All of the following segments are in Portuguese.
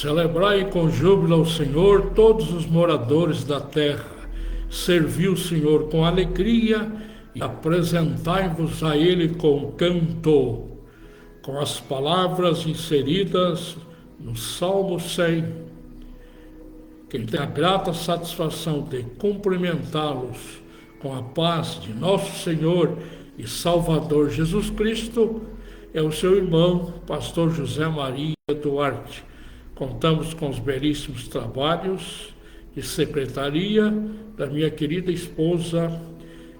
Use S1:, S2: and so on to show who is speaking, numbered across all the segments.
S1: Celebrai com júbilo ao Senhor todos os moradores da terra. Servi o Senhor com alegria e apresentai-vos a Ele com canto, com as palavras inseridas no Salmo 100. Quem tem a grata satisfação de cumprimentá-los com a paz de nosso Senhor e Salvador Jesus Cristo é o seu irmão, pastor José Maria Duarte. Contamos com os belíssimos trabalhos de secretaria da minha querida esposa,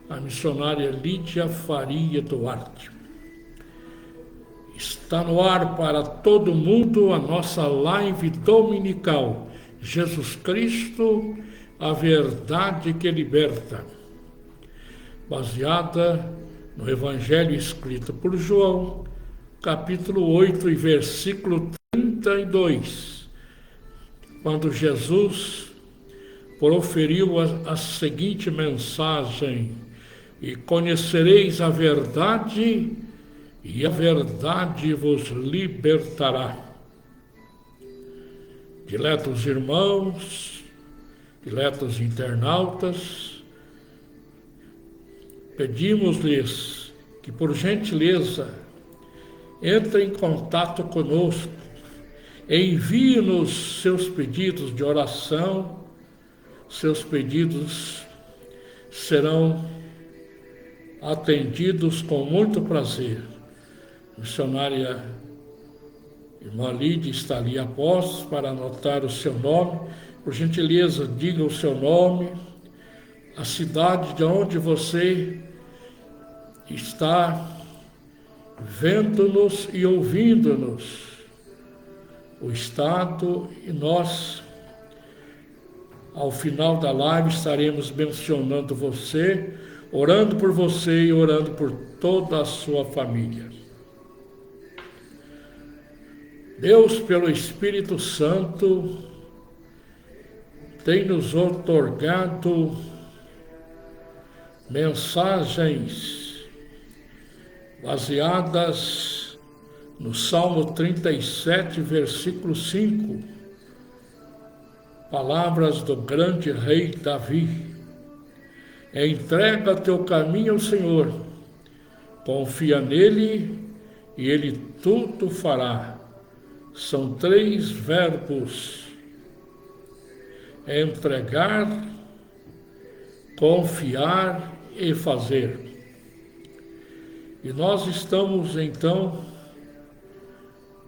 S1: a missionária Lídia Faria Duarte. Está no ar para todo mundo a nossa live dominical, Jesus Cristo, a verdade que liberta, baseada no Evangelho escrito por João, capítulo 8 e versículo 32, quando Jesus proferiu a seguinte mensagem: e conhecereis a verdade, e a verdade vos libertará. Diletos irmãos, diletos internautas, pedimos-lhes que, por gentileza, entrem em contato conosco, envie-nos seus pedidos de oração. Seus pedidos serão atendidos com muito prazer. A missionária irmã Lídia está ali a postos para anotar o seu nome. Por gentileza, diga o seu nome, a cidade de onde você está vendo-nos e ouvindo-nos, o estado, e nós, ao final da live, estaremos mencionando você, orando por você e orando por toda a sua família. Deus, pelo Espírito Santo, tem nos outorgado mensagens baseadas no Salmo 37, versículo 5, palavras do grande rei Davi: entrega teu caminho ao Senhor, confia nele e ele tudo fará. São 3 verbos: entregar, confiar e fazer. E nós estamos então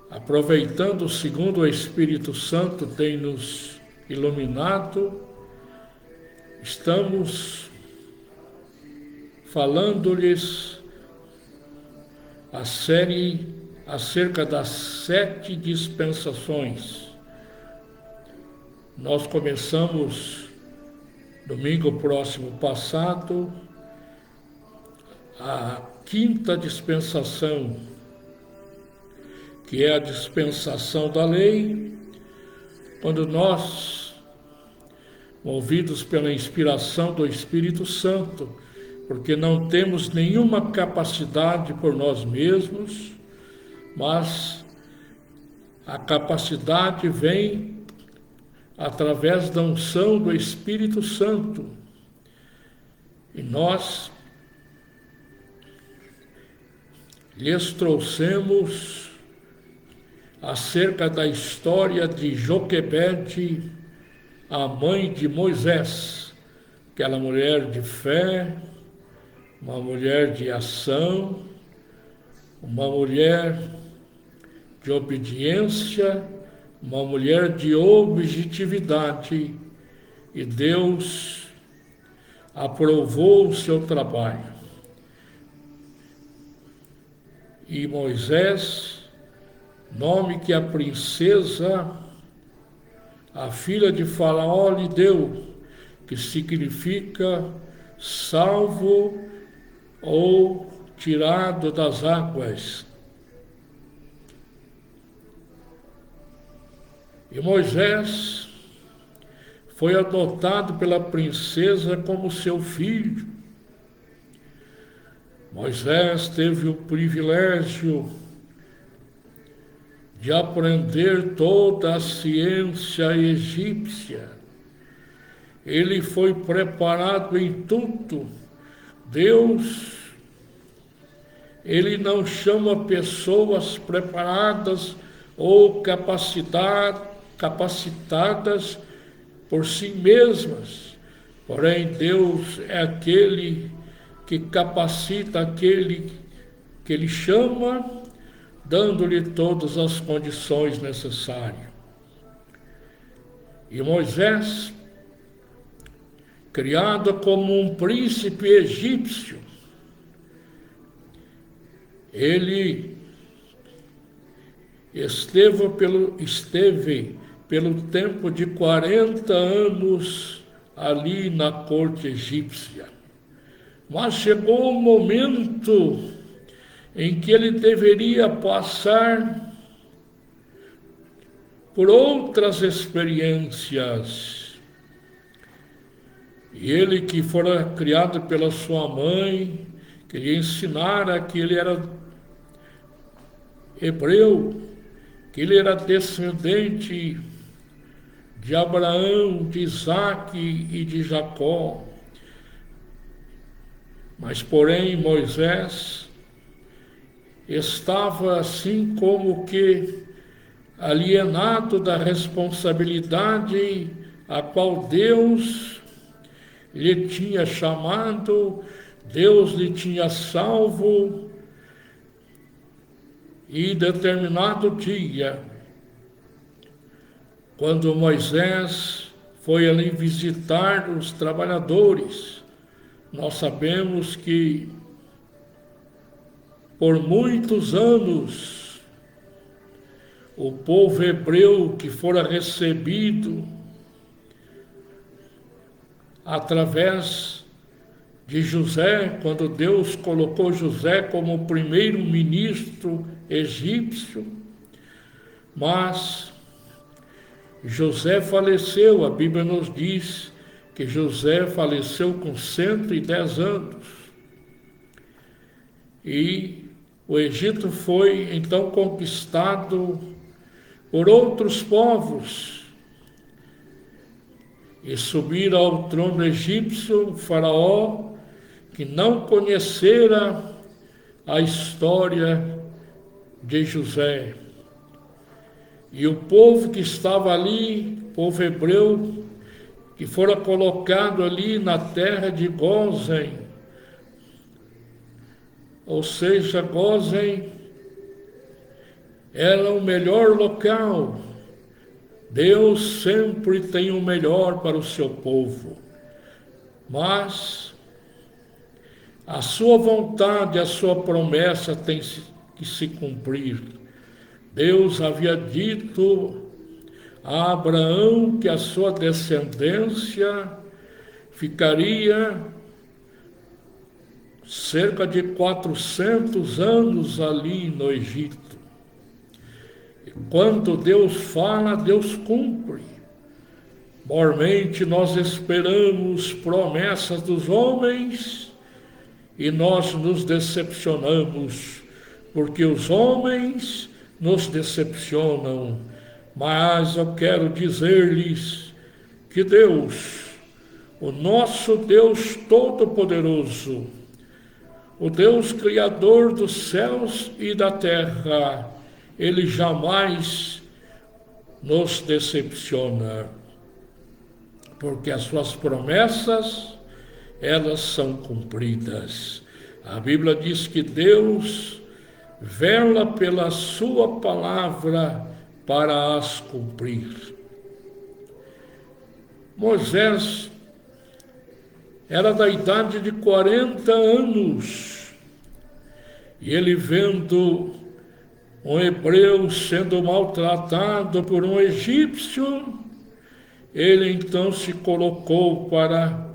S1: aproveitando, segundo o Espírito Santo tem nos iluminado, estamos falando-lhes a série acerca das 7 dispensações. Nós começamos domingo próximo passado a 5ª dispensação, que é a dispensação da lei, quando nós, movidos pela inspiração do Espírito Santo, porque não temos nenhuma capacidade por nós mesmos, mas a capacidade vem através da unção do Espírito Santo. E nós lhes trouxemos acerca da história de Joquebede, a mãe de Moisés, aquela mulher de fé, uma mulher de ação, uma mulher de obediência, uma mulher de objetividade, e Deus aprovou o seu trabalho. E Moisés, nome que a princesa, a filha de Faraó, lhe deu, que significa salvo ou tirado das águas. E Moisés foi adotado pela princesa como seu filho. Moisés teve o privilégio de aprender toda a ciência egípcia. Ele foi preparado em tudo. Deus, ele não chama pessoas preparadas ou capacitadas por si mesmas. Porém, Deus é aquele que capacita aquele que ele chama, dando-lhe todas as condições necessárias. E Moisés, criado como um príncipe egípcio, ele esteve pelo tempo de 40 anos ali na corte egípcia. Mas chegou um momento em que ele deveria passar por outras experiências. E ele, que fora criado pela sua mãe, queria ensinar que ele era hebreu, que ele era descendente de Abraão, de Isaque e de Jacó. Mas, porém, Moisés estava assim como que alienado da responsabilidade a qual Deus lhe tinha chamado, Deus lhe tinha salvo, e determinado dia, quando Moisés foi ali visitar os trabalhadores, nós sabemos que por muitos anos o povo hebreu que fora recebido através de José, quando Deus colocou José como o primeiro ministro egípcio, mas José faleceu. A Bíblia nos diz que José faleceu com 110 anos. E o Egito foi então conquistado por outros povos. E subiram ao trono egípcio o faraó, que não conhecera a história de José. E o povo que estava ali, povo hebreu, que fora colocado ali na terra de Gósen, ou seja, Gósen era o melhor local. Deus sempre tem o melhor para o seu povo, mas a sua vontade, a sua promessa tem que se cumprir. Deus havia dito a Abraão que a sua descendência ficaria cerca de 400 anos ali no Egito. E quando Deus fala, Deus cumpre. Mormente nós esperamos promessas dos homens e nós nos decepcionamos, porque os homens nos decepcionam. Mas eu quero dizer-lhes que Deus, o nosso Deus Todo-Poderoso, o Deus Criador dos céus e da terra, Ele jamais nos decepciona, porque as suas promessas, elas são cumpridas. A Bíblia diz que Deus vela pela sua palavra para as cumprir. Moisés era da idade de 40 anos, e ele, vendo um hebreu sendo maltratado por um egípcio, ele então se colocou para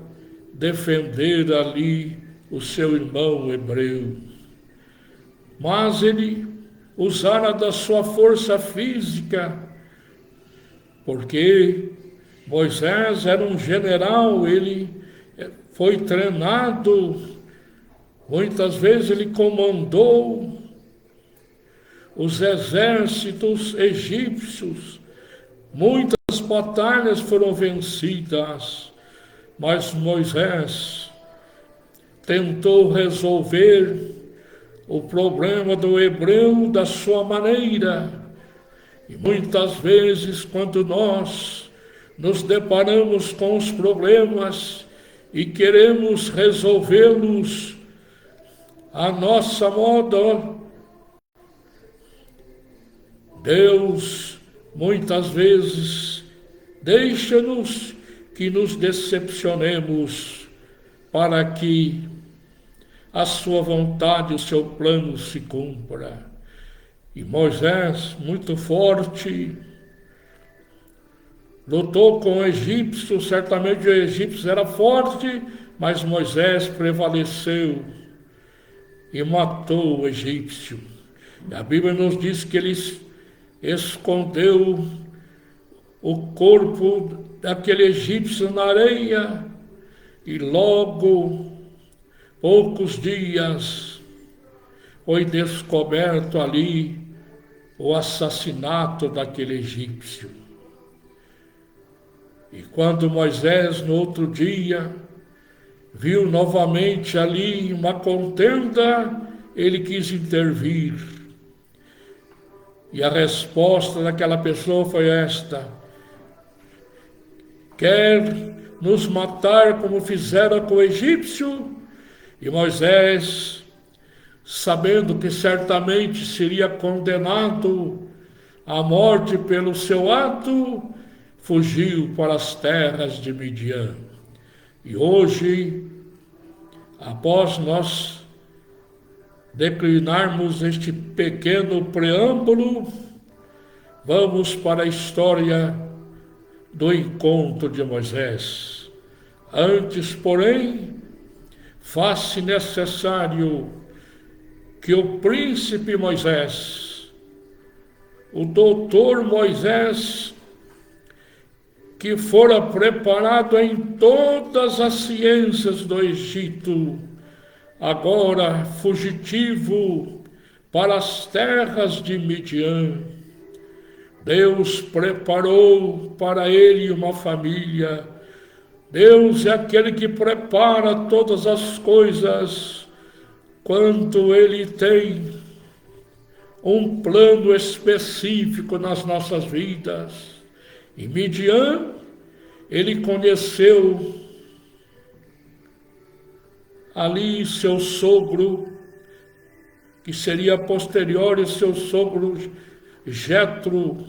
S1: defender ali o seu irmão hebreu. Mas ele usara da sua força física, porque Moisés era um general, ele foi treinado, muitas vezes ele comandou os exércitos egípcios. Muitas batalhas foram vencidas, mas Moisés tentou resolver o problema do hebreu da sua maneira. E muitas vezes, quando nós nos deparamos com os problemas e queremos resolvê-los à nossa moda, Deus muitas vezes deixa-nos que nos decepcionemos para que a sua vontade, o seu plano se cumpra. E Moisés, muito forte, lutou com o egípcio. Certamente o egípcio era forte, mas Moisés prevaleceu e matou o egípcio. E a Bíblia nos diz que ele escondeu o corpo daquele egípcio na areia, e logo, poucos dias, foi descoberto ali o assassinato daquele egípcio. E quando Moisés, no outro dia, viu novamente ali uma contenda, ele quis intervir. E a resposta daquela pessoa foi esta: quer nos matar como fizeram com o egípcio? E Moisés, sabendo que certamente seria condenado à morte pelo seu ato, fugiu para as terras de Midian. E hoje, após nós declinarmos este pequeno preâmbulo, vamos para a história do encontro de Moisés. Antes, porém, faz-se necessário que o príncipe Moisés, o doutor Moisés, que fora preparado em todas as ciências do Egito, agora fugitivo para as terras de Midian, Deus preparou para ele uma família. Deus é aquele que prepara todas as coisas quando ele tem um plano específico nas nossas vidas. Em Midian, ele conheceu ali seu sogro, que seria posterior, seu sogro Jetro,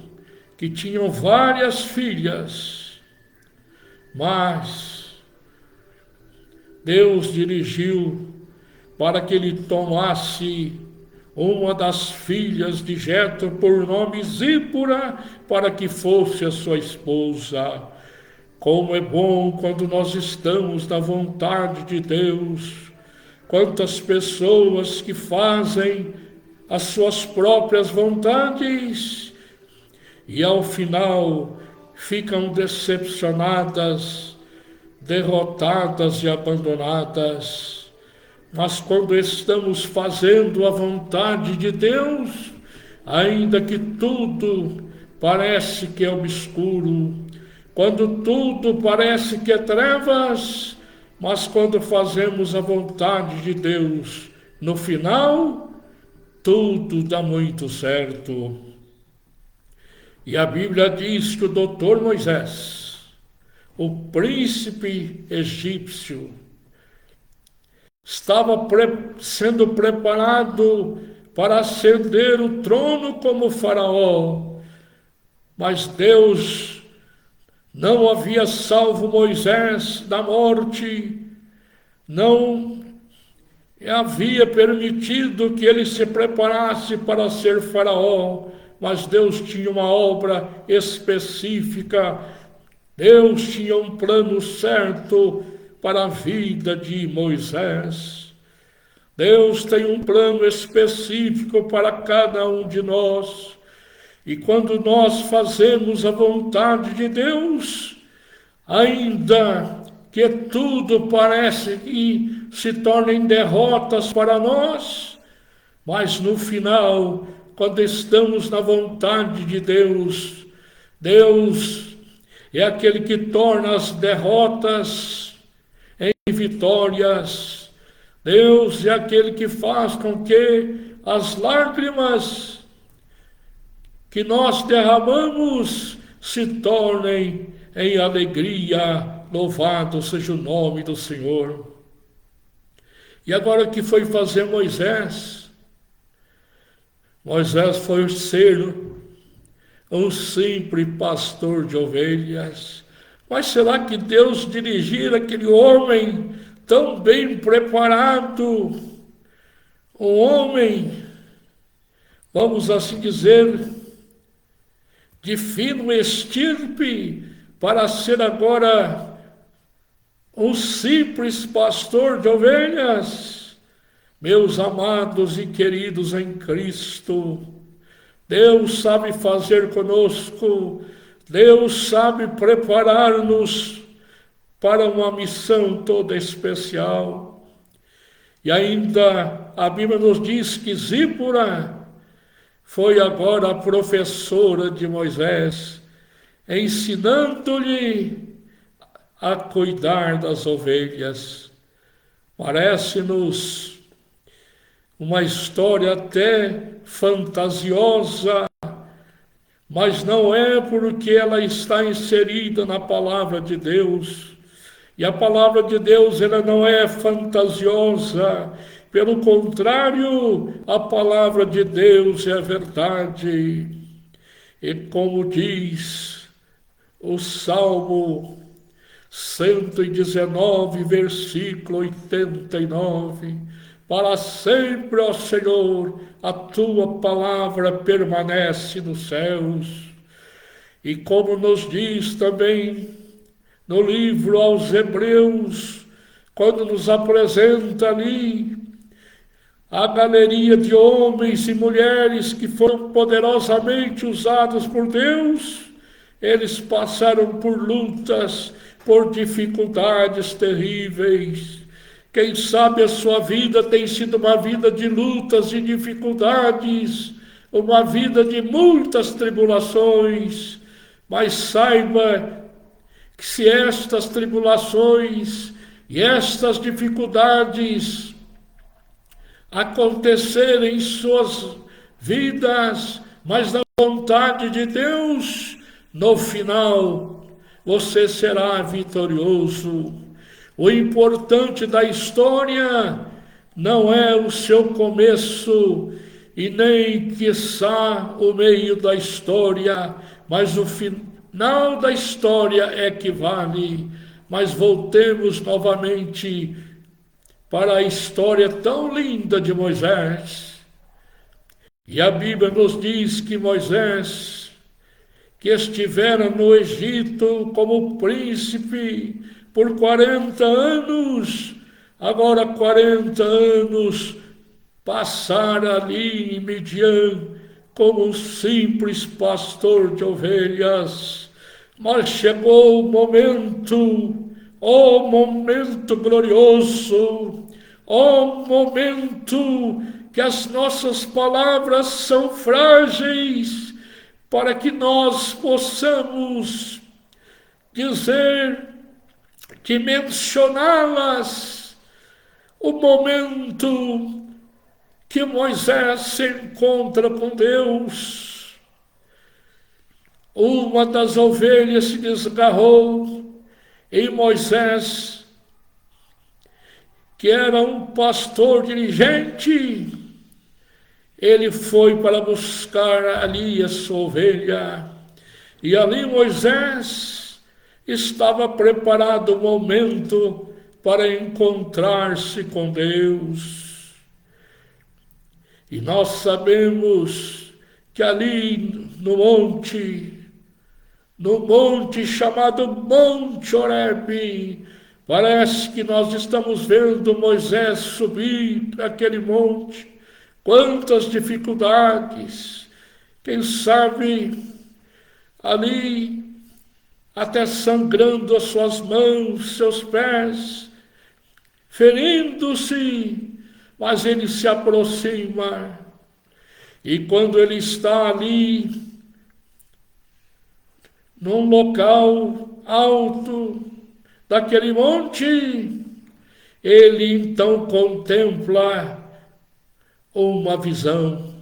S1: que tinham várias filhas, mas Deus dirigiu para que ele tomasse uma das filhas de Jetro por nome Zípora, para que fosse a sua esposa. Como é bom quando nós estamos na vontade de Deus. Quantas pessoas que fazem as suas próprias vontades e ao final ficam decepcionadas, derrotadas e abandonadas. Mas quando estamos fazendo a vontade de Deus, ainda que tudo parece que é obscuro, quando tudo parece que é trevas, mas quando fazemos a vontade de Deus, no final, tudo dá muito certo. E a Bíblia diz que o doutor Moisés, o príncipe egípcio, estava sendo preparado para ascender o trono como faraó, mas Deus não havia salvo Moisés da morte, não havia permitido que ele se preparasse para ser faraó, mas Deus tinha uma obra específica, Deus tinha um plano certo para a vida de Moisés. Deus tem um plano específico para cada um de nós. E quando nós fazemos a vontade de Deus, ainda que tudo parece que se tornem derrotas para nós, mas no final, quando estamos na vontade de Deus. Deus é aquele que torna as derrotas em vitórias. Deus é aquele que faz com que as lágrimas que nós derramamos se tornem em alegria. Louvado seja o nome do Senhor. E agora o que foi fazer Moisés? Moisés foi ser um simples pastor de ovelhas. Mas será que Deus dirigir aquele homem tão bem preparado, um homem, vamos assim dizer, de fino estirpe, para ser agora um simples pastor de ovelhas? Meus amados e queridos em Cristo, Deus sabe fazer conosco, Deus sabe preparar-nos para uma missão toda especial. E ainda a Bíblia nos diz que Zípora foi agora a professora de Moisés, ensinando-lhe a cuidar das ovelhas. Parece-nos uma história até fantasiosa, mas não é, porque ela está inserida na palavra de Deus. E a palavra de Deus, ela não é fantasiosa. Pelo contrário, a palavra de Deus é a verdade. E como diz o Salmo 119, versículo 89, para sempre, ó Senhor, a tua palavra permanece nos céus. E como nos diz também no livro aos Hebreus, quando nos apresenta ali a galeria de homens e mulheres que foram poderosamente usados por Deus, eles passaram por lutas, por dificuldades terríveis. Quem sabe a sua vida tem sido uma vida de lutas e dificuldades, uma vida de muitas tribulações, mas saiba que se estas tribulações e estas dificuldades acontecerem em suas vidas, mas na vontade de Deus, no final você será vitorioso. O importante da história não é o seu começo e nem, quiçá, o meio da história, mas o final da história é que vale. Mas voltemos novamente para a história tão linda de Moisés. E a Bíblia nos diz que Moisés, que estivera no Egito como príncipe por 40 anos, agora 40 anos passara ali em Midian como um simples pastor de ovelhas. Mas chegou o momento, oh momento glorioso, oh momento que as nossas palavras são frágeis, para que nós possamos dizer, que mencioná-las, o momento que Moisés se encontra com Deus. Uma das ovelhas se desgarrou e Moisés, que era um pastor diligente, ele foi para buscar ali a sua ovelha. E ali Moisés estava preparado o momento para encontrar-se com Deus. E nós sabemos que ali no monte chamado Monte Horebe, parece que nós estamos vendo Moisés subir aquele monte. Quantas dificuldades, quem sabe ali até sangrando as suas mãos, seus pés, ferindo-se, mas ele se aproxima E quando ele está ali, num local alto daquele monte, ele então contempla uma visão,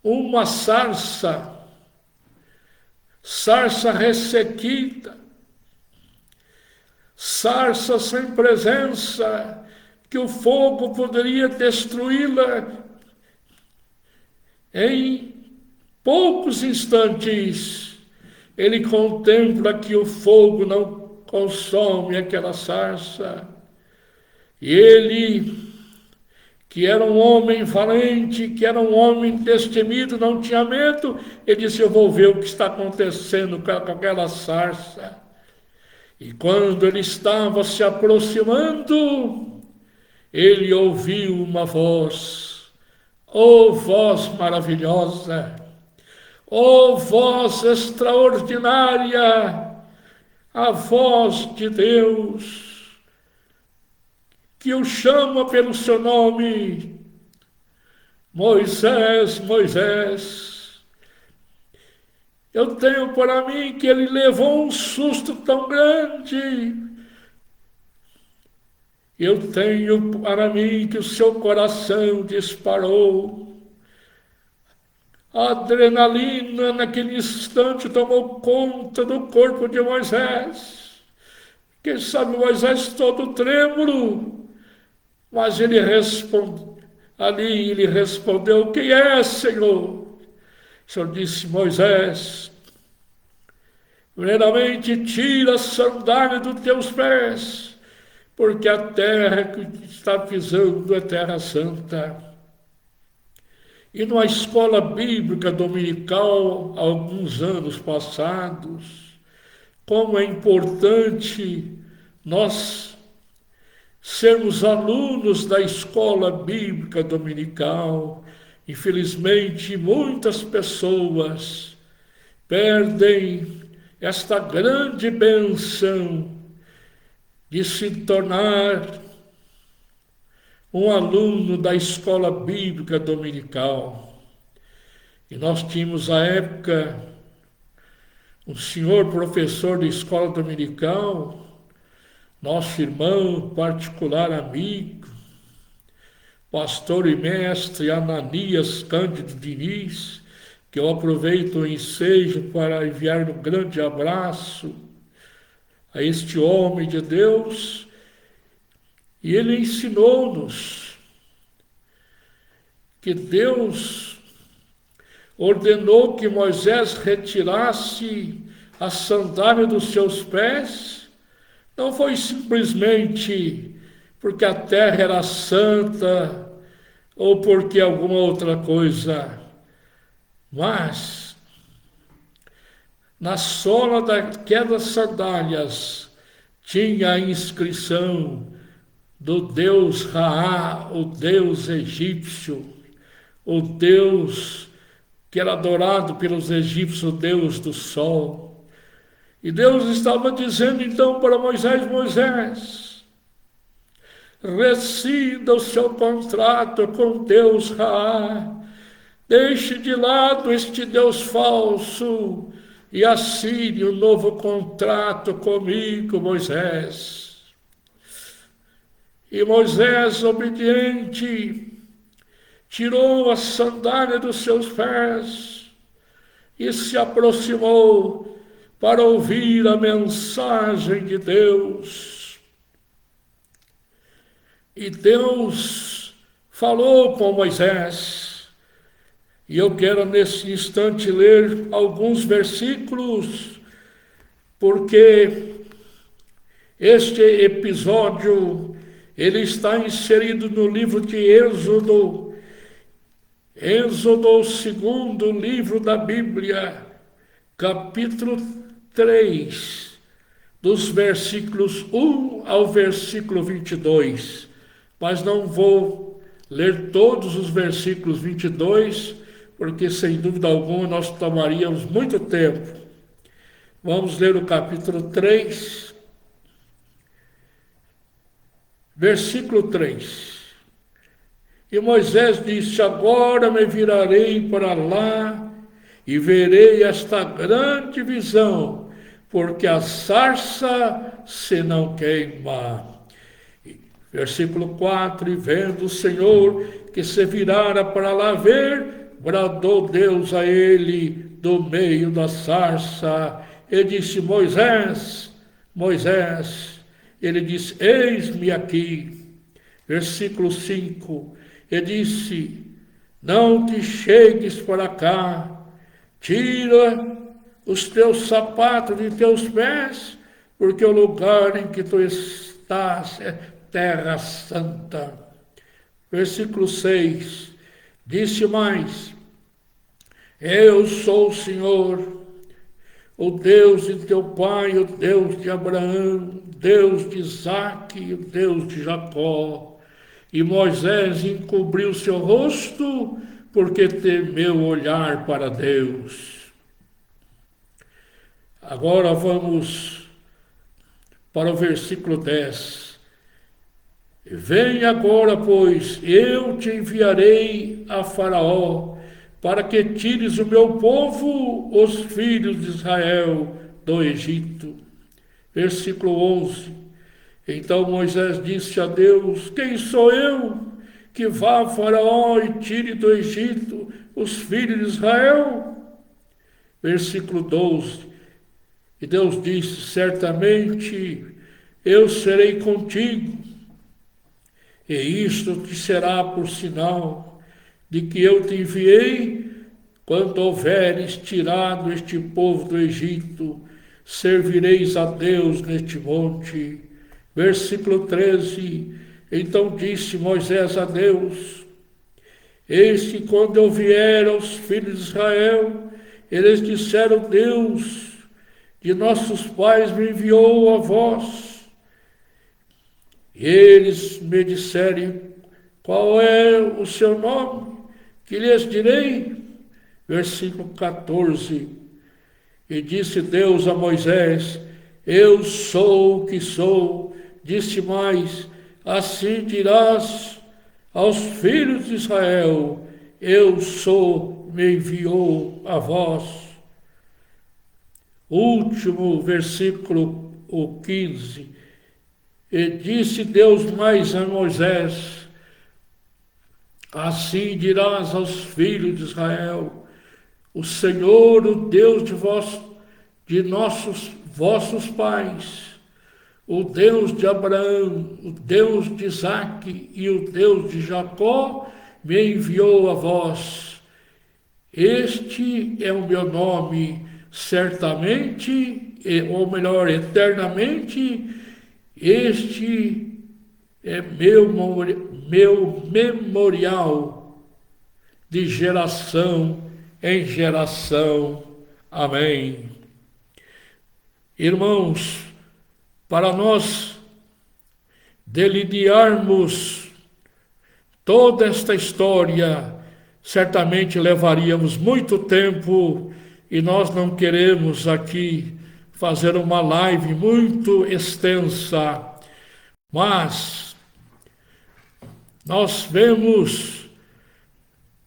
S1: uma sarça ressequida, sarça sem presença, que o fogo poderia destruí-la em poucos instantes. Ele contempla que o fogo não consome aquela sarça. E ele, que era um homem valente, que era um homem destemido, não tinha medo, ele disse: eu vou ver o que está acontecendo com aquela sarça. E quando ele estava se aproximando, ele ouviu uma voz, oh voz maravilhosa, oh voz extraordinária, a voz de Deus, que o chama pelo seu nome: Moisés, Moisés. Eu tenho para mim que ele levou um susto tão grande. Eu tenho para mim que o seu coração disparou. A adrenalina naquele instante tomou conta do corpo de Moisés. Quem sabe Moisés todo trêmulo, mas ele respondeu: quem é, Senhor? O Senhor disse: Moisés, primeiramente tira a sandália dos teus pés, porque a terra que está pisando é terra santa. E numa escola bíblica dominical, há alguns anos passados, como é importante nós sermos alunos da escola bíblica dominical. Infelizmente, muitas pessoas perdem esta grande bênção de se tornar um aluno da escola bíblica dominical. E nós tínhamos, à época, um senhor professor de escola dominical, nosso irmão particular amigo, pastor e mestre Ananias Cândido Diniz, que eu aproveito o ensejo para enviar um grande abraço a este homem de Deus. E ele ensinou-nos que Deus ordenou que Moisés retirasse a sandália dos seus pés. Não foi simplesmente porque a terra era santa ou porque alguma outra coisa, mas na sola daquelas sandálias tinha a inscrição do Deus Ra, o Deus egípcio, o Deus que era adorado pelos egípcios, o Deus do sol. E Deus estava dizendo então para Moisés: Moisés, rescinda o seu contrato com Deus Ra, deixe de lado este Deus falso e assine um novo contrato comigo, Moisés. E Moisés, obediente, tirou a sandália dos seus pés e se aproximou para ouvir a mensagem de Deus. E Deus falou com Moisés. E eu quero nesse instante ler alguns versículos, porque este episódio ele está inserido no livro de Êxodo, o segundo livro da Bíblia, capítulo 3, dos versículos 1 ao versículo 22. Mas não vou ler todos os versículos 22, porque sem dúvida alguma nós tomaríamos muito tempo. Vamos ler o capítulo 3, versículo 3. E Moisés disse: agora me virarei para lá e verei esta grande visão, porque a sarça se não queima. Versículo 4: e vendo o Senhor que se virara para lá ver, bradou Deus a ele do meio da sarça e disse: Moisés, Moisés. Ele disse: eis-me aqui. Versículo 5: e disse: não te chegues para cá, tira os teus sapatos de teus pés, porque o lugar em que tu estás é terra santa. Versículo 6: disse mais: eu sou o Senhor, o Deus de teu pai, o Deus de Abraão, o Deus de Isaque e o Deus de Jacó. E Moisés encobriu seu rosto, porque temeu olhar para Deus. Agora vamos para o versículo 10. Vem agora, pois, eu te enviarei a Faraó, para que tires o meu povo, os filhos de Israel, do Egito. Versículo 11. Então Moisés disse a Deus: quem sou eu que vá a Faraó e tire do Egito os filhos de Israel? Versículo 12. E Deus disse: certamente eu serei contigo, e isto te será por sinal de que eu te enviei. Quando houveres tirado este povo do Egito, servireis a Deus neste monte. Versículo 13. Então disse Moisés a Deus: eis que quando eu vier aos filhos de Israel, eles disseram: Deus de nossos pais me enviou a vós. E eles me disserem: qual é o seu nome? Que lhes direi? Versículo 14. E disse Deus a Moisés: eu sou o que sou. Disse mais: assim dirás aos filhos de Israel: eu sou, me enviou a vós. Último versículo, o 15. E disse Deus mais a Moisés: assim dirás aos filhos de Israel: o Senhor, o Deus de vossos pais, o Deus de Abraão, o Deus de Isaque e o Deus de Jacó, me enviou a vós. Este é o meu nome, certamente, ou melhor, eternamente. Este é meu memorial de geração em geração. Amém. Irmãos, para nós delinearmos toda esta história, certamente levaríamos muito tempo, e nós não queremos aqui fazer uma live muito extensa, mas nós vemos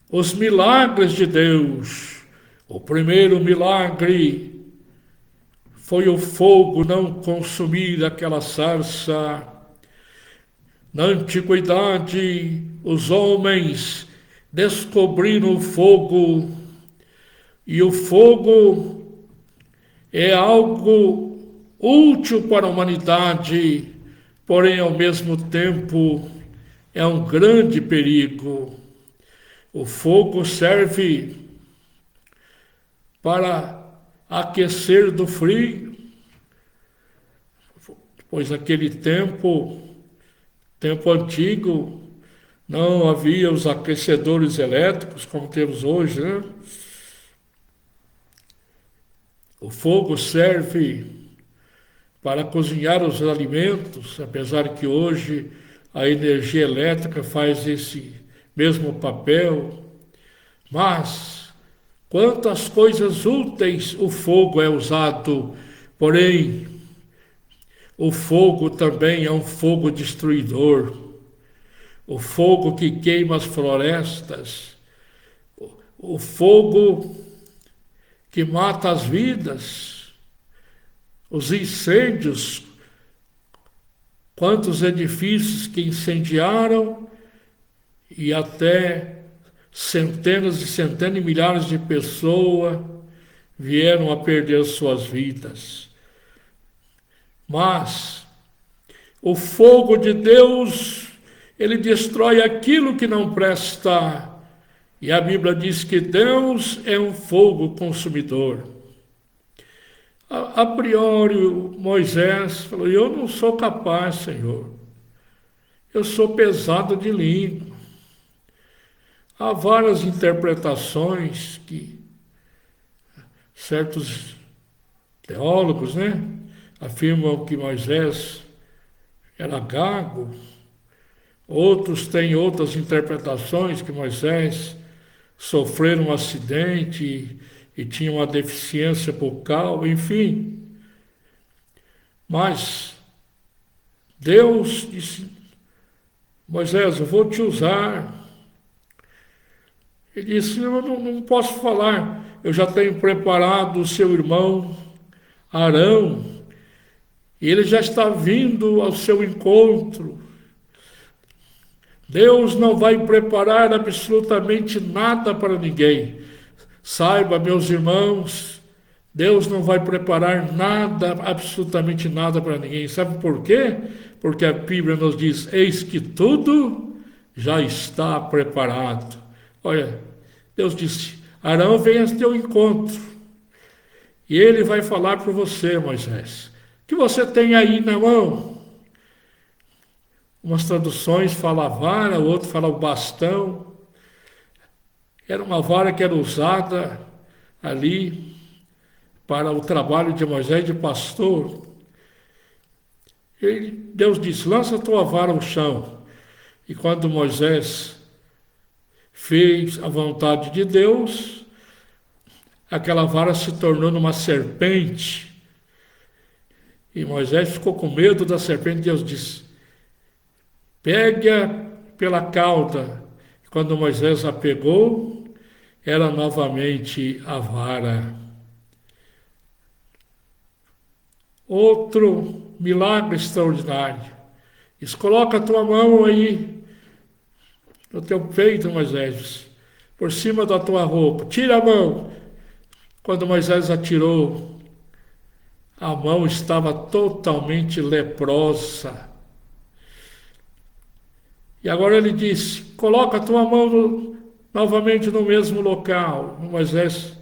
S1: os milagres de Deus. O primeiro milagre foi o fogo não consumir aquela sarça. Na antiguidade, os homens descobriram o fogo, e o fogo é algo útil para a humanidade, porém, ao mesmo tempo, é um grande perigo. O fogo serve para aquecer do frio, pois naquele tempo antigo, não havia os aquecedores elétricos como temos hoje, né? O fogo serve para cozinhar os alimentos, apesar que hoje a energia elétrica faz esse mesmo papel, mas quantas coisas úteis o fogo é usado, porém, o fogo também é um fogo destruidor. o fogo que queima as florestas, o fogo que mata as vidas, os incêndios, quantos edifícios que incendiaram e até centenas e centenas de milhares de pessoas vieram a perder suas vidas. Mas o fogo de Deus, ele destrói aquilo que não presta. E a Bíblia diz que Deus é um fogo consumidor. A priori, Moisés falou: eu não sou capaz, Senhor. Eu sou pesado de língua. Há várias interpretações que certos teólogos, afirmam que Moisés era gago. Outros têm outras interpretações, que Moisés sofreu um acidente e tinha uma deficiência bucal, enfim. Mas Deus disse: Moisés, eu vou te usar. Ele disse: eu não posso falar, eu já tenho preparado o seu irmão Arão, e ele já está vindo ao seu encontro. Deus não vai preparar absolutamente nada para ninguém. Saiba, meus irmãos, Deus não vai preparar nada, absolutamente nada para ninguém. Sabe por quê? Porque a Bíblia nos diz: eis que tudo já está preparado. Olha, Deus disse: Arão, venha ao teu encontro. E ele vai falar para você, Moisés. O que você tem aí na mão? Umas traduções falam a vara, outro fala o bastão. Era uma vara que era usada ali para o trabalho de Moisés de pastor. Deus disse: lança a tua vara ao chão. E quando Moisés fez a vontade de Deus, aquela vara se tornou numa serpente. E Moisés ficou com medo da serpente. Deus disse: pegue-a pela cauda. E quando Moisés a pegou, era novamente a vara. Outro milagre extraordinário. Diz: coloca a tua mão aí no teu peito, Moisés, por cima da tua roupa. Tira a mão. Quando Moisés atirou, a mão estava totalmente leprosa. E agora ele disse: coloca a tua mão novamente no mesmo local. Moisés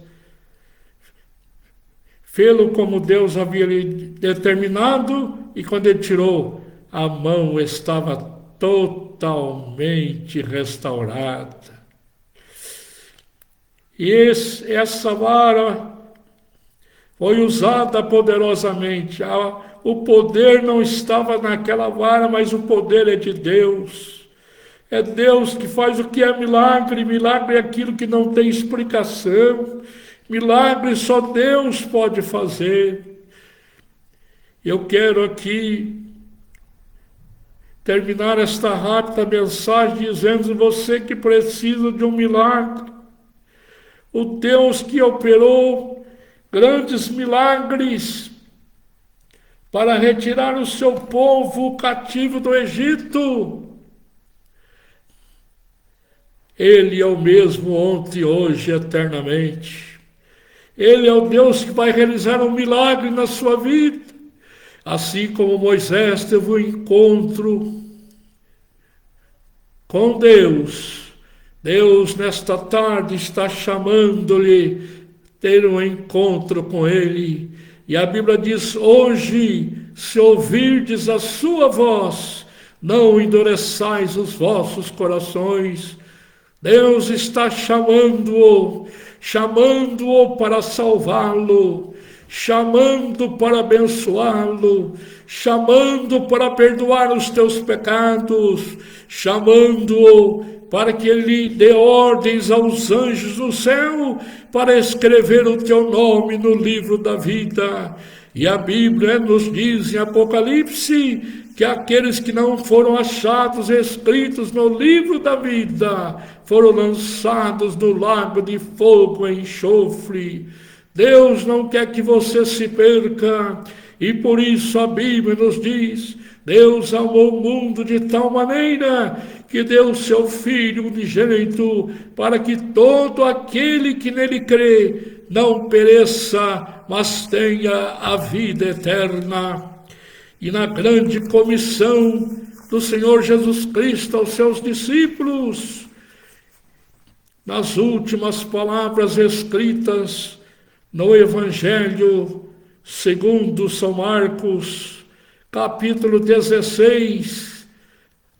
S1: fê-lo como Deus havia lhe determinado, e quando ele tirou, a mão estava totalmente restaurada. E essa vara foi usada poderosamente. O poder não estava naquela vara, mas o poder é de Deus. É Deus que faz o que é milagre. Milagre é aquilo que não tem explicação. Milagre só Deus pode fazer. Eu quero aqui terminar esta rápida mensagem dizendo: você que precisa de um milagre, o Deus que operou grandes milagres para retirar o seu povo cativo do Egito, Ele é o mesmo ontem, hoje, eternamente. Ele é o Deus que vai realizar um milagre na sua vida. Assim como Moisés teve um encontro com Deus, Deus nesta tarde está chamando-lhe ter um encontro com Ele. E a Bíblia diz: hoje, se ouvirdes a sua voz, não endureçais os vossos corações. Deus está chamando-o para salvá-lo, chamando para abençoá-lo, chamando para perdoar os teus pecados, chamando-o para que ele dê ordens aos anjos do céu para escrever o teu nome no livro da vida. E a Bíblia nos diz em Apocalipse que aqueles que não foram achados escritos no livro da vida foram lançados no lago de fogo e enxofre. Deus não quer que você se perca, e por isso a Bíblia nos diz: Deus amou o mundo de tal maneira que deu seu Filho unigênito, para que todo aquele que nele crê não pereça, mas tenha a vida eterna. E na grande comissão do Senhor Jesus Cristo aos seus discípulos, nas últimas palavras escritas no Evangelho segundo São Marcos, capítulo 16,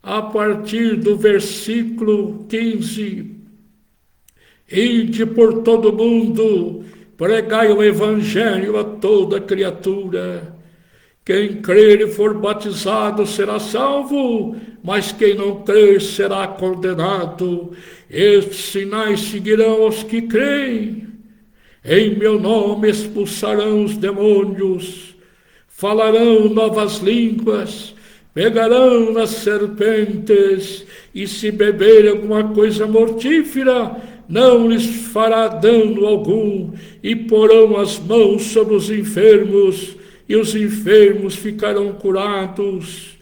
S1: a partir do versículo 15, ide por todo mundo, pregai o Evangelho a toda criatura. Quem crer e for batizado será salvo, mas quem não crer será condenado. Estes sinais seguirão os que creem. Em meu nome expulsarão os demônios, falarão novas línguas, pegarão nas serpentes, e se beberem alguma coisa mortífera, não lhes fará dano algum, e porão as mãos sobre os enfermos, e os enfermos ficarão curados.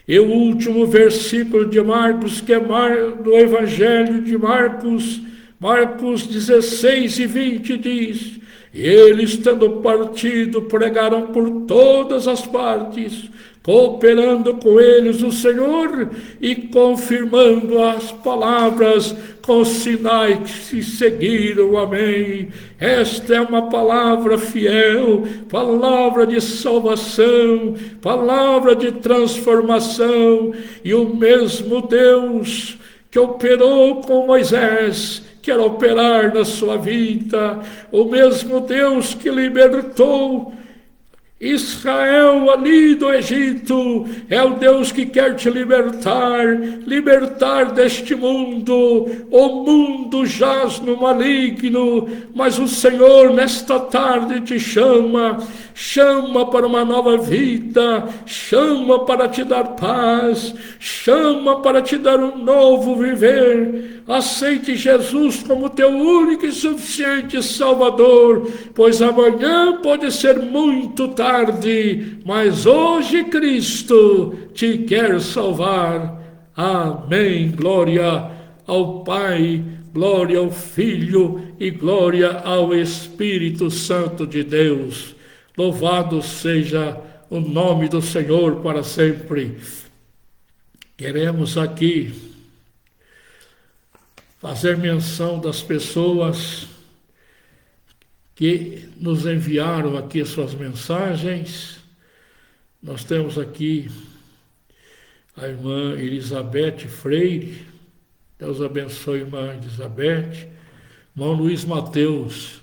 S1: E o último versículo de Marcos, que é do Evangelho de Marcos, Marcos 16 e 20 diz: e eles, tendo partido, pregaram por todas as partes, cooperando com eles o Senhor e confirmando as palavras com sinais que se seguiram. Amém. Esta é uma palavra fiel, palavra de salvação, palavra de transformação, e o mesmo Deus que operou com Moisés quer operar na sua vida. O mesmo Deus que libertou Israel ali do Egito é o Deus que quer te libertar deste mundo. O mundo jaz no maligno, mas o Senhor nesta tarde te chama para uma nova vida, chama para te dar paz, chama para te dar um novo viver. Aceite Jesus como teu único e suficiente Salvador, pois amanhã pode ser muito tarde, mas hoje Cristo te quer salvar. Amém. Glória ao Pai, glória ao Filho e glória ao Espírito Santo de Deus. Louvado seja o nome do Senhor para sempre. Queremos aqui fazer menção das pessoas que nos enviaram aqui suas mensagens. Nós temos aqui a irmã Elizabeth Freire. Deus abençoe, irmã Elizabeth. Irmão Luiz Mateus.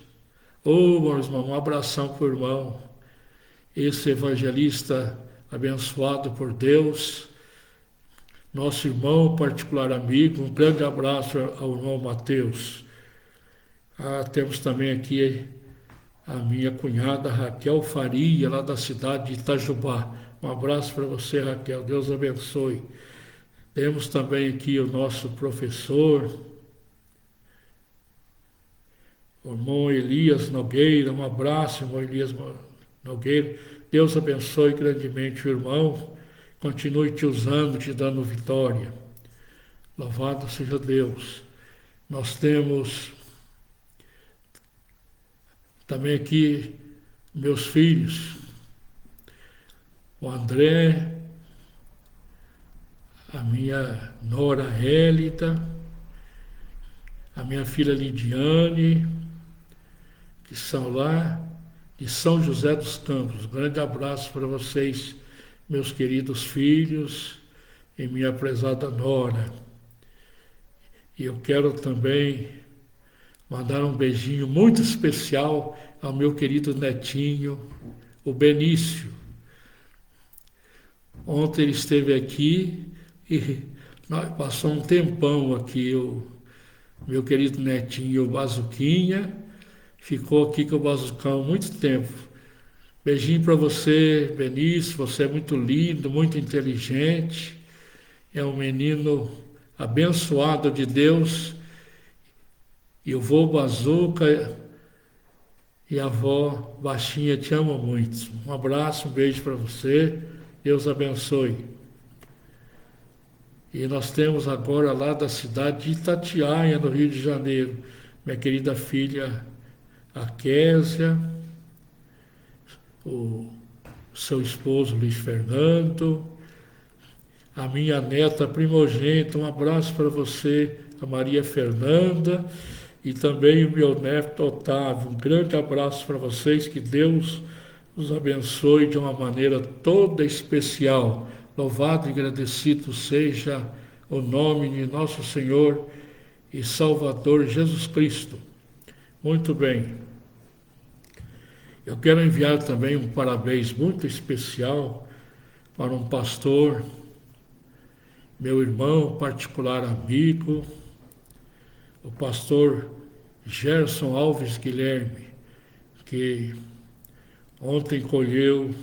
S1: Meu irmão, um abração para o irmão. Esse evangelista abençoado por Deus. Nosso irmão, particular amigo, um grande abraço ao irmão Mateus. Temos também aqui a minha cunhada Raquel Faria, lá da cidade de Itajubá. Um abraço para você, Raquel, Deus abençoe. Temos também aqui o nosso professor, o irmão Elias Nogueira. Um abraço, irmão Elias Nogueira. Deus abençoe grandemente o irmão. Continue te usando, te dando vitória. Louvado seja Deus. Nós temos também aqui meus filhos, o André, a minha nora Hélida, a minha filha Lidiane, que são lá de São José dos Campos. Um grande abraço para vocês, meus queridos filhos e minha prezada nora. E eu quero também mandar um beijinho muito especial ao meu querido netinho, o Benício. Ontem ele esteve aqui e passou um tempão aqui, o meu querido netinho, o Bazuquinha, ficou aqui com o Bazucão muito tempo. Beijinho para você, Benício. Você é muito lindo, muito inteligente. É um menino abençoado de Deus. E o vô Bazuca e a avó Baixinha te amam muito. Um abraço, um beijo para você. Deus abençoe. E nós temos agora lá da cidade de Itatiaia, no Rio de Janeiro, minha querida filha, a Késia, o seu esposo Luiz Fernando, a minha neta primogênita, um abraço para você, a Maria Fernanda, e também o meu neto Otávio. Um grande abraço para vocês, que Deus os abençoe de uma maneira toda especial. Louvado e agradecido seja o nome de nosso Senhor e Salvador Jesus Cristo. Muito bem. Eu quero enviar também um parabéns muito especial para um pastor, meu irmão, particular amigo, o pastor Gerson Alves Guilherme, que ontem colheu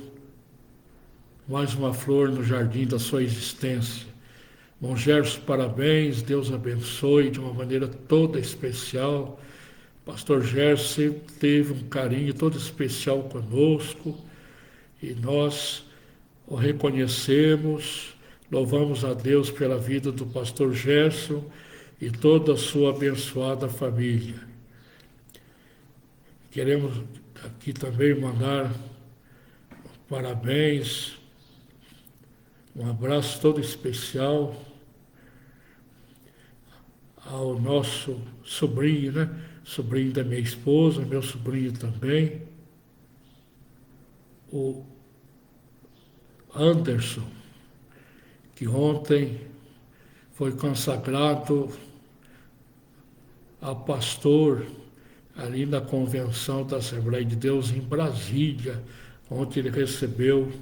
S1: mais uma flor no jardim da sua existência. Bom, Gerson, parabéns, Deus abençoe de uma maneira toda especial. Pastor Gerson sempre teve um carinho todo especial conosco e nós o reconhecemos, louvamos a Deus pela vida do pastor Gerson e toda a sua abençoada família. Queremos aqui também mandar parabéns, um abraço todo especial ao nosso sobrinho, né? Sobrinho da minha esposa, meu sobrinho também, o Anderson, que ontem foi consagrado a pastor ali na convenção da Assembleia de Deus em Brasília. Ontem ele recebeu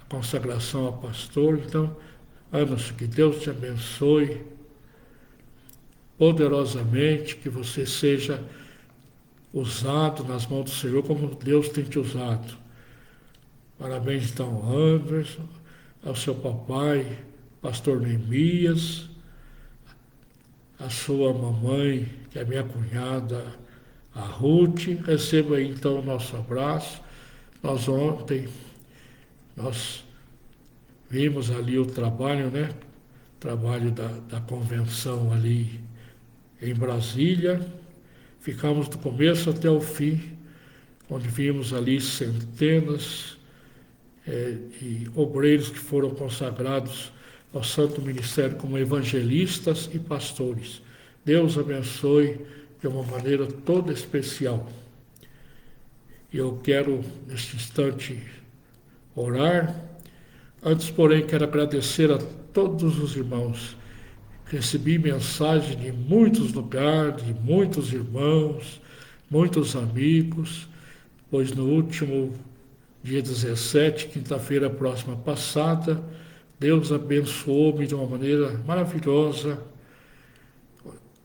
S1: a consagração a pastor. Então, Anderson, que Deus te abençoe poderosamente, que você seja usado nas mãos do Senhor como Deus tem te usado. Parabéns então ao Anderson, ao seu papai, pastor Neemias, a sua mamãe, que é minha cunhada, a Ruth. Receba aí então o nosso abraço. Nós vimos ali o trabalho, né? Trabalho da convenção ali em Brasília. Ficamos do começo até o fim, onde vimos ali centenas de obreiros que foram consagrados ao Santo Ministério como evangelistas e pastores. Deus abençoe de uma maneira toda especial. Eu quero, neste instante, orar. Antes, porém, quero agradecer a todos os irmãos. Recebi mensagem de muitos lugares, de muitos irmãos, muitos amigos, pois no último dia 17, quinta-feira próxima passada, Deus abençoou-me de uma maneira maravilhosa,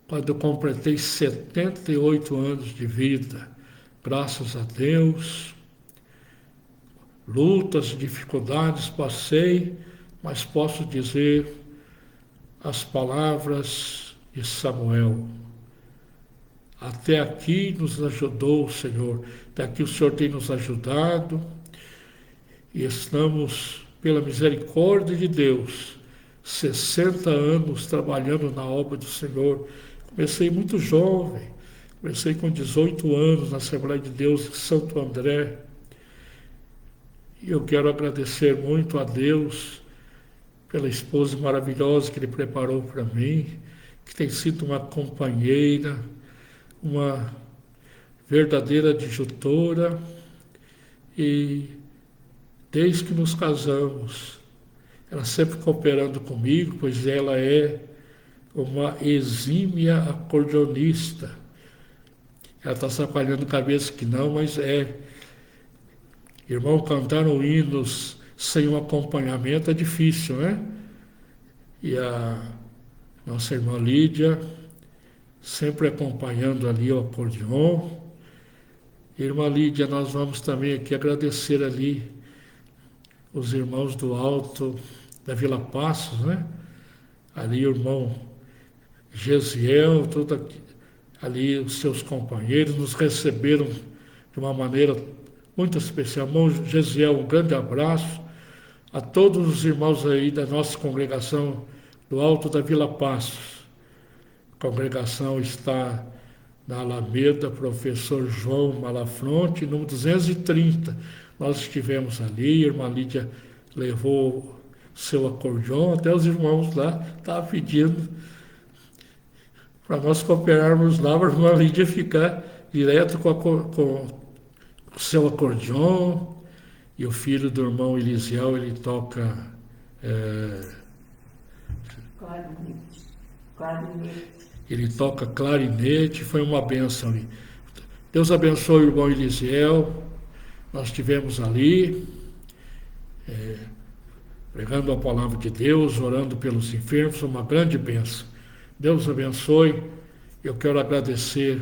S1: quando eu completei 78 anos de vida. Graças a Deus, lutas, dificuldades passei, mas posso dizer as palavras de Samuel. Até aqui nos ajudou o Senhor, até aqui o Senhor tem nos ajudado e estamos, pela misericórdia de Deus, 60 anos trabalhando na obra do Senhor. Comecei muito jovem, comecei com 18 anos na Assembleia de Deus em Santo André. E eu quero agradecer muito a Deus pela esposa maravilhosa que Ele preparou para mim, que tem sido uma companheira, uma verdadeira adjutora, e desde que nos casamos, ela sempre cooperando comigo, pois ela é uma exímia acordeonista. Ela está sacoalhando a cabeça que não, mas é. Irmão, cantar hinos sem um acompanhamento é difícil, né? E a nossa irmã Lídia, sempre acompanhando ali o acordeon. Irmã Lídia, nós vamos também aqui agradecer ali os irmãos do Alto da Vila Passos, né? Ali o irmão Gesiel, tudo aqui, ali os seus companheiros nos receberam de uma maneira muito especial. Irmão Gesiel, um grande abraço a todos os irmãos aí da nossa congregação do Alto da Vila Passos. A congregação está na Alameda, Professor João Malafronte, número 230. Nós estivemos ali, a irmã Lídia levou seu acordeon, até os irmãos lá estavam pedindo para nós cooperarmos lá, para a irmã Lídia ficar direto com o seu acordeon. E o filho do irmão Elisiel, ele toca
S2: Clarinete.
S1: Ele toca clarinete, foi uma benção ali. Deus abençoe o irmão Elisiel. Nós estivemos ali, pregando a palavra de Deus, orando pelos enfermos, uma grande bênção. Deus abençoe. Eu quero agradecer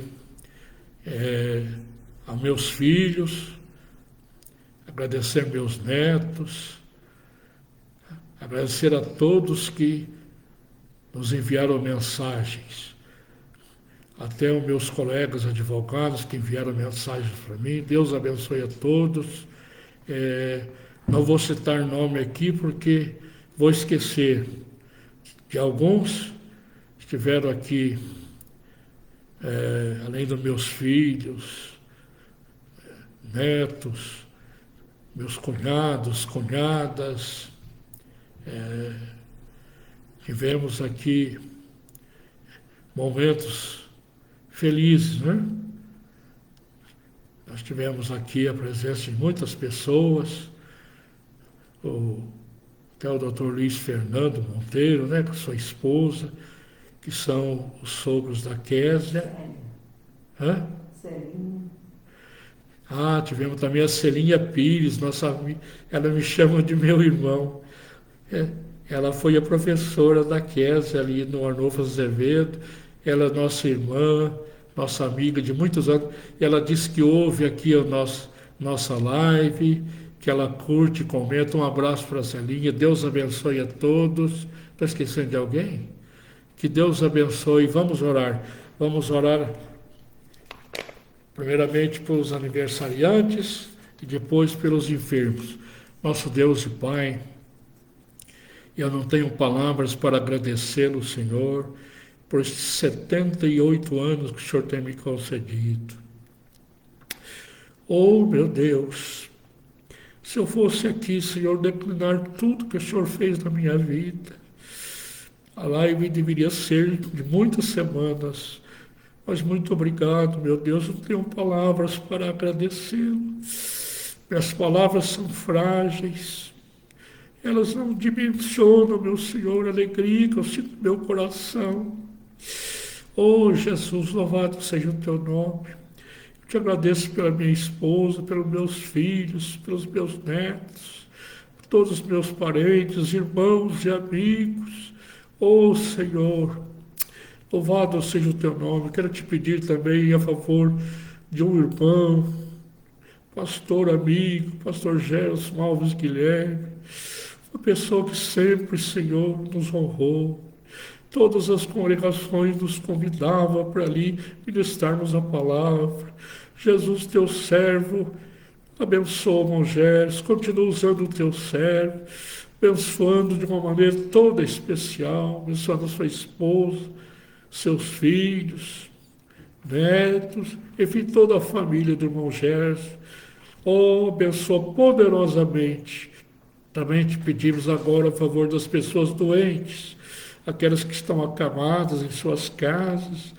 S1: a meus filhos, agradecer meus netos, agradecer a todos que nos enviaram mensagens, até os meus colegas advogados que enviaram mensagens para mim. Deus abençoe a todos. Não vou citar nome aqui porque vou esquecer de alguns que estiveram aqui, além dos meus filhos, netos, meus cunhados, cunhadas. Tivemos aqui momentos felizes, né? Nós tivemos aqui a presença de muitas pessoas, até o Dr. Luiz Fernando Monteiro, né, com sua esposa, que são os sogros da Késia.
S2: Celinha.
S1: Tivemos também a Celinha Pires, ela me chama de meu irmão. Ela foi a professora da Késia ali no Arnolfo Azevedo. Ela é nossa irmã, nossa amiga de muitos anos. Ela disse que ouve aqui a nossa live, que ela curte e comenta. Um abraço para a Celinha. Deus abençoe a todos. Estou esquecendo de alguém? Que Deus abençoe. Vamos orar. Vamos orar primeiramente pelos aniversariantes e depois pelos enfermos. Nosso Deus e Pai, eu não tenho palavras para agradecê-lo, Senhor, por esses 78 anos que o Senhor tem me concedido. Oh, meu Deus, se eu fosse aqui, Senhor, declinar tudo que o Senhor fez na minha vida, a live deveria ser de muitas semanas. Mas muito obrigado, meu Deus, eu tenho palavras para agradecê-lo. Minhas palavras são frágeis, elas não dimensionam, meu Senhor, a alegria que eu sinto no meu coração. Oh, Jesus, louvado seja o teu nome. Eu te agradeço pela minha esposa, pelos meus filhos, pelos meus netos, por todos os meus parentes, irmãos e amigos. Oh, Senhor, louvado seja o teu nome. Quero te pedir também a favor de um irmão, pastor amigo, pastor Gerson Alves Guilherme, uma pessoa que sempre, Senhor, nos honrou. Todas as congregações nos convidavam para ali ministrarmos a palavra. Jesus, teu servo, abençoa o irmão Gerson, continua usando o teu servo, abençoando de uma maneira toda especial, abençoando a sua esposa, seus filhos, netos, enfim, toda a família do irmão Gerson. Oh, abençoa poderosamente. Também te pedimos agora a favor das pessoas doentes, aquelas que estão acamadas em suas casas,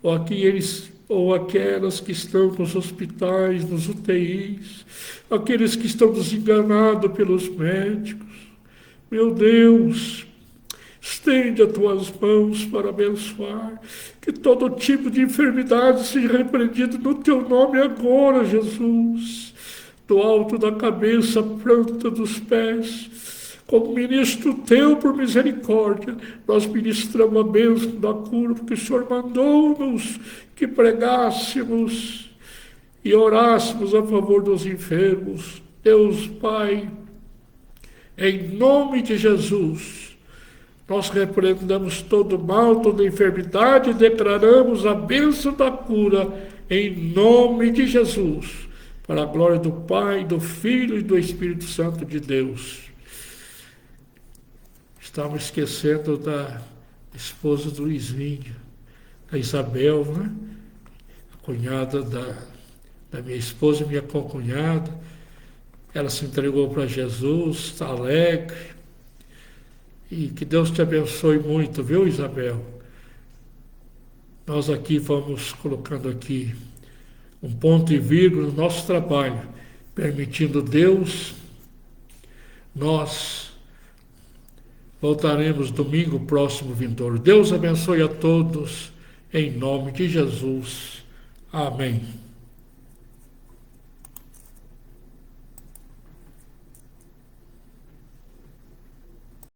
S1: ou aquelas que estão nos hospitais, nos UTIs, aqueles que estão desenganados pelos médicos. Meu Deus, estende as tuas mãos para abençoar, que todo tipo de enfermidade seja repreendido no teu nome agora, Jesus, do alto da cabeça à planta dos pés. Como ministro teu, por misericórdia, nós ministramos a bênção da cura, porque o Senhor mandou-nos que pregássemos e orássemos a favor dos enfermos. Deus Pai, em nome de Jesus, nós repreendemos todo mal, toda enfermidade e declaramos a bênção da cura em nome de Jesus, para a glória do Pai, do Filho e do Espírito Santo de Deus. Estamos esquecendo da esposa do Luizinho, a Isabel, né? A cunhada da minha esposa, minha concunhada. Ela se entregou para Jesus, está alegre. E que Deus te abençoe muito, viu, Isabel? Nós aqui vamos colocando aqui um ponto e vírgula no nosso trabalho, permitindo Deus, nós voltaremos domingo próximo vindouro. Deus abençoe a todos, em nome de Jesus. Amém.